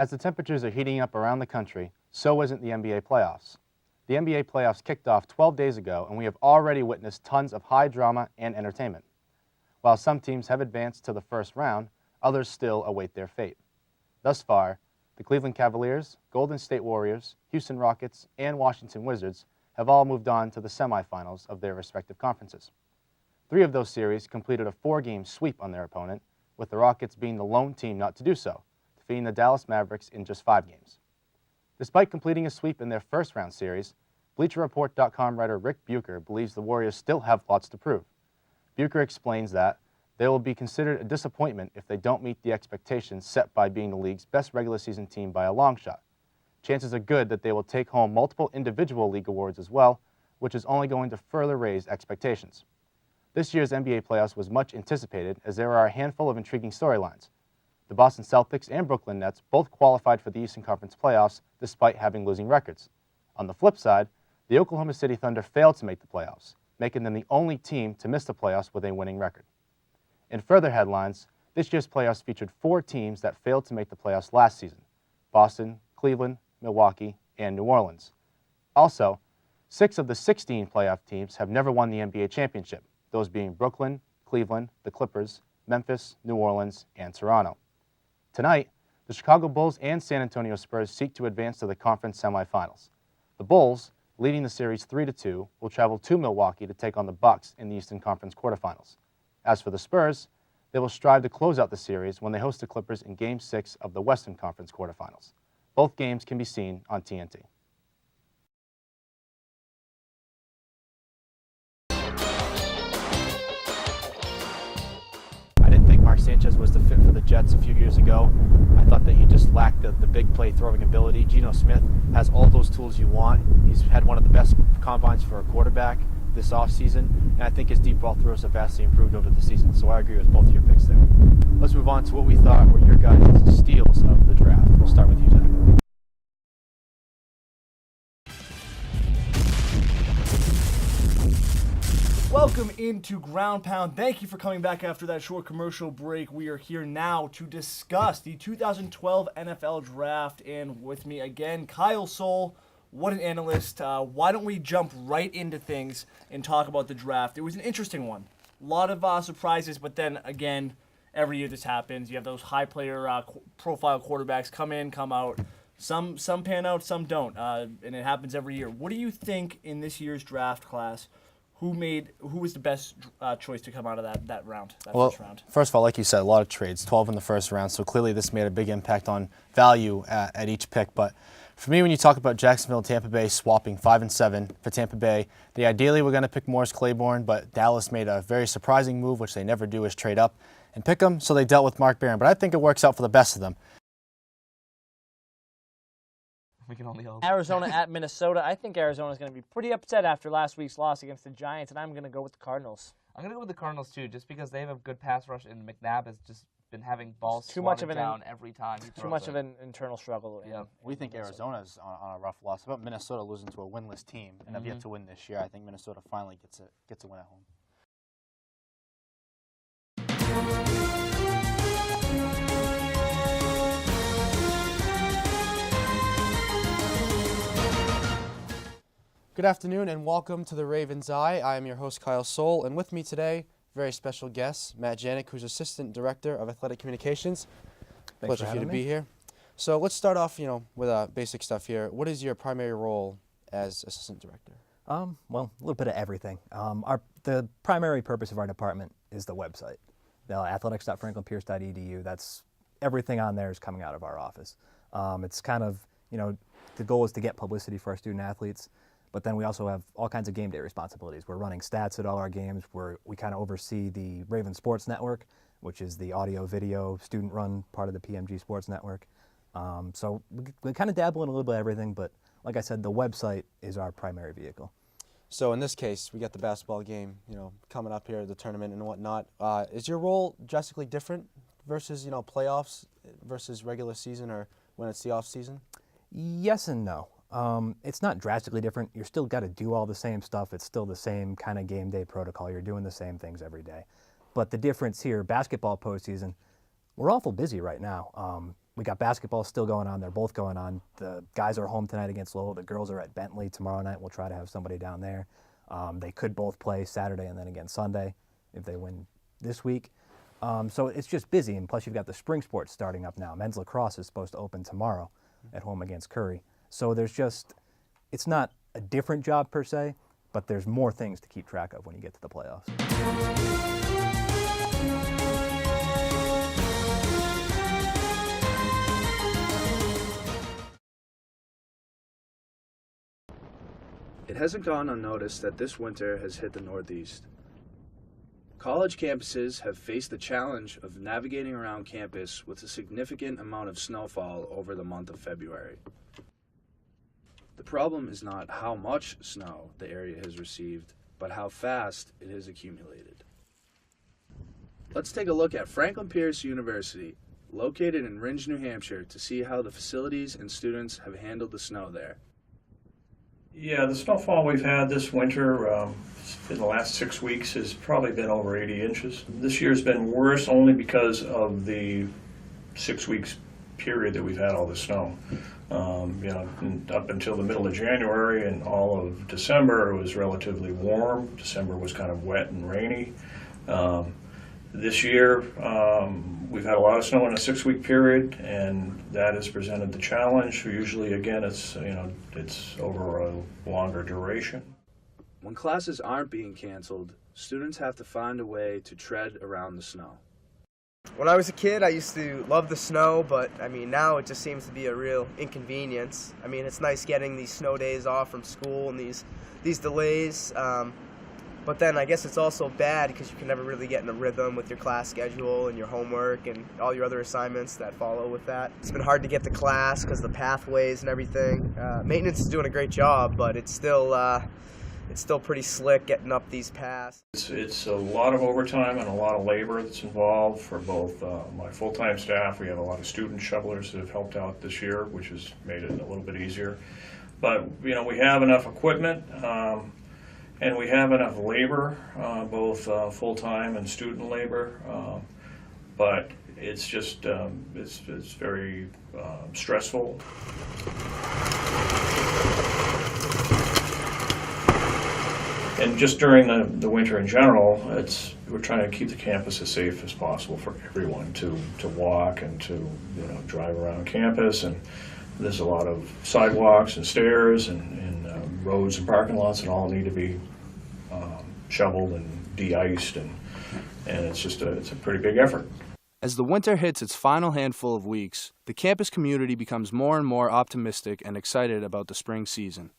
As the temperatures are heating up around the country, so isn't the NBA playoffs. The NBA playoffs kicked off 12 days ago, and we have already witnessed tons of high drama and entertainment. While some teams have advanced to the first round, others still await their fate. Thus far, the Cleveland Cavaliers, Golden State Warriors, Houston Rockets, and Washington Wizards have all moved on to the semifinals of their respective conferences. 3 of those series completed a 4-game sweep on their opponent, with the Rockets being the lone team not to do so, defeating the Dallas Mavericks in just 5 games. Despite completing a sweep in their first-round series, BleacherReport.com writer Rick Bucher believes the Warriors still have lots to prove. Bucher explains that they will be considered a disappointment if they don't meet the expectations set by being the league's best regular season team by a long shot. Chances are good that they will take home multiple individual league awards as well, which is only going to further raise expectations. This year's NBA playoffs was much anticipated as there are a handful of intriguing storylines. The Boston Celtics and Brooklyn Nets both qualified for the Eastern Conference playoffs despite having losing records. On the flip side, the Oklahoma City Thunder failed to make the playoffs, making them the only team to miss the playoffs with a winning record. In further headlines, this year's playoffs featured 4 teams that failed to make the playoffs last season: Boston, Cleveland, Milwaukee, and New Orleans. Also, 6 of the 16 playoff teams have never won the NBA championship, those being Brooklyn, Cleveland, the Clippers, Memphis, New Orleans, and Toronto. Tonight, the Chicago Bulls and San Antonio Spurs seek to advance to the conference semifinals. The Bulls, leading the series 3-2, will travel to Milwaukee to take on the Bucks in the Eastern Conference quarterfinals. As for the Spurs, they will strive to close out the series when they host the Clippers in Game 6 of the Western Conference quarterfinals. Both games can be seen on TNT. Mark Sanchez was the fit for the Jets a few years ago. I thought that he just lacked the big play throwing ability. Geno Smith has all those tools you want. He's had one of the best combines for a quarterback this offseason, and I think his deep ball throws have vastly improved over the season, so I agree with both of your picks there. Let's move on to what we thought were your guys' steals of the draft. We'll start with you, Zach. Welcome into Ground Pound. Thank you for coming back after that short commercial break. We are here now to discuss the 2012 NFL Draft, and with me again, Kyle Soule. What an analyst. Why don't we jump right into things and talk about the draft? It was an interesting one. A lot of surprises, but then again, every year this happens. You have those high player profile quarterbacks come in, come out. Some pan out, some don't, and it happens every year. What do you think in this year's draft class? Who was the best choice to come out of that round, first round? First of all, like you said, a lot of trades, 12 in the first round, so clearly this made a big impact on value at each pick. But for me, when you talk about Jacksonville, Tampa Bay swapping 5 and 7 for Tampa Bay, they ideally were going to pick Morris Claiborne, but Dallas made a very surprising move, which they never do, is trade up and pick him, so they dealt with Mark Barron. But I think it works out for the best of them. We can only hope. Arizona at Minnesota. I think Arizona's going to be pretty upset after last week's loss against the Giants, and I'm going to go with the Cardinals. I'm going to go with the Cardinals, too, just because they have a good pass rush, and McNabb has just been having balls too much of down every time he throws Too much it. of an internal struggle. Yeah. We think Arizona's on a rough loss. How about Minnesota losing to a winless team and have yet to win this year? I think Minnesota finally gets a win at home. Good afternoon and welcome to the Raven's Eye. I am your host, Kyle Soule, and with me today, very special guest, Matt Janik, who's Assistant Director of Athletic Communications. Pleasure for you to be here. So let's start off, with basic stuff here. What is your primary role as Assistant Director? Well, a little bit of everything. The primary purpose of our department is the website, the athletics.franklinpierce.edu. That's everything on there is coming out of our office. It's kind of, the goal is to get publicity for our student athletes. But then we also have all kinds of game day responsibilities. We're running stats at all our games. We kind of oversee the Raven Sports Network, which is the audio-video student-run part of the PMG Sports Network. So we kind of dabble in a little bit of everything, but like I said, the website is our primary vehicle. So in this case, we got the basketball game, coming up here, the tournament and whatnot. Is your role drastically different versus, playoffs versus regular season or when it's the off season? Yes and no. It's not drastically different. You're still got to do all the same stuff. It's still the same kind of game day protocol. You're doing the same things every day. But the difference here, basketball postseason, we're awful busy right now. we got basketball still going on. They're both going on. The guys are home tonight against Lowell. The girls are at Bentley tomorrow night. We'll try to have somebody down there. They could both play Saturday and then again Sunday if they win this week. So it's just busy, and plus you've got the spring sports starting up now. Men's lacrosse is supposed to open tomorrow at home against Curry. So there's just, it's not a different job per se, but there's more things to keep track of when you get to the playoffs. It hasn't gone unnoticed that this winter has hit the Northeast. College campuses have faced the challenge of navigating around campus with a significant amount of snowfall over the month of February. The problem is not how much snow the area has received, but how fast it has accumulated. Let's take a look at Franklin Pierce University, located in Rindge, New Hampshire, to see how the facilities and students have handled the snow there. Yeah, the snowfall we've had this winter in the last 6 weeks has probably been over 80 inches. This year's been worse only because of the 6 weeks period that we've had all the snow. Up until the middle of January and all of December, it was relatively warm. December was kind of wet and rainy. This year, we've had a lot of snow in a 6-week period, and that has presented the challenge. Usually, again, it's over a longer duration. When classes aren't being canceled, students have to find a way to tread around the snow. When I was a kid, I used to love the snow, but I mean, now it just seems to be a real inconvenience. I mean, it's nice getting these snow days off from school and these delays. But then I guess it's also bad because you can never really get in a rhythm with your class schedule and your homework and all your other assignments that follow with that. It's been hard to get to class because of the pathways and everything. Maintenance is doing a great job, but it's still pretty slick getting up these paths. It's a lot of overtime and a lot of labor that's involved for both my full-time staff. We have a lot of student shovelers that have helped out this year, which has made it a little bit easier. But we have enough equipment. And we have enough labor, both full-time and student labor, but it's just it's very stressful. And just during the winter in general, we're trying to keep the campus as safe as possible for everyone to walk and to drive around campus. And there's a lot of sidewalks and stairs and roads and parking lots that all need to be shoveled and de-iced, and it's a pretty big effort. As the winter hits its final handful of weeks, the campus community becomes more and more optimistic and excited about the spring season.